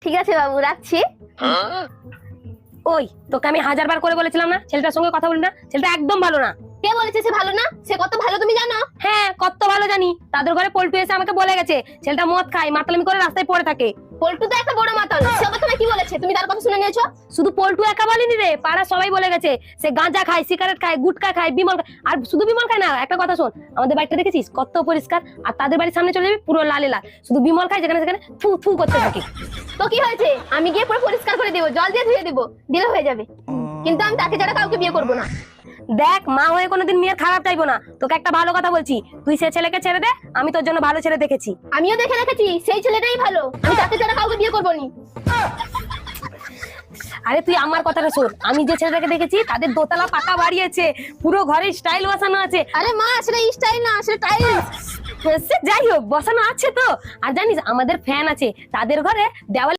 ঠিক আছে বাবু, রাখছি। ওই তোকে আমি 1000 বার করে বলেছিলাম না ছেলেটার সঙ্গে কথা বলবি না, ছেলেটা একদম ভালো না। কে বলেছে সে ভালো না? সে কত ভালো তুমি জানো? হ্যাঁ কত ভালো জানি, তাদের ঘরে পল্টু এসে আমাকে বলে গেছে ছেলেটা মদ খায়, মাতালামি করে রাস্তায় পড়ে থাকে। পল্টু তো একটা বড় মাতাল, সে কথা কি বলেছে? তুমি তার কথা শুনে নিয়েছো? শুধু পল্টু একা বলেনি রে, পাড়া সবাই বলে গেছে সে গাঁজা খায়, সিগারেট খায়, গুটকা খায়, বিমল খায়। আর শুধু বিমল খায় না, একটা কথা শোন, আমাদের বাড়িটা দেখেছিস কত পরিষ্কার, আর তাদের বাড়ির সামনে চলে যাবি পুরো লালে লাল, শুধু বিমল খায় যেখানে সেখানে থু থু করতে থাকে। তো কি হয়েছে? আমি গিয়ে পুরো পরিষ্কার করে দেবো, জল দিয়ে ধুয়ে দেবো, দিলে হয়ে যাবে। কিন্তু আমি তাকে ছাড়া কাউকে বিয়ে করবো না। দেখ মা হয়ে কোনোদিন মেয়ের খারাপ চাইবো না, তোকে একটা ভালো কথা বলছি, তুই সে ছেলেকে ছেড়ে দে, আমি তোর জন্য ভালো ছেলে দেখেছি। আমিও দেখে রেখেছি, সেই ছেলেটাই ভালো, আমি তাকে ছাড়া কাউকে বিয়ে করবো না। আরে তুই আমার কথাটা শোন, আমি যে ছেলেটাকে দেখেছি তাদের দোতলা পাকা বাড়ি আছে, পুরো ঘরে স্টাইল বসানো আছে। আরে মা, সেটা স্টাইল না, সেটা টাইলস। সে যাই হোক বসানো আছে তো। আর জানিস আমাদের ফ্যান আছে, তাদের ঘরে দেওয়ালে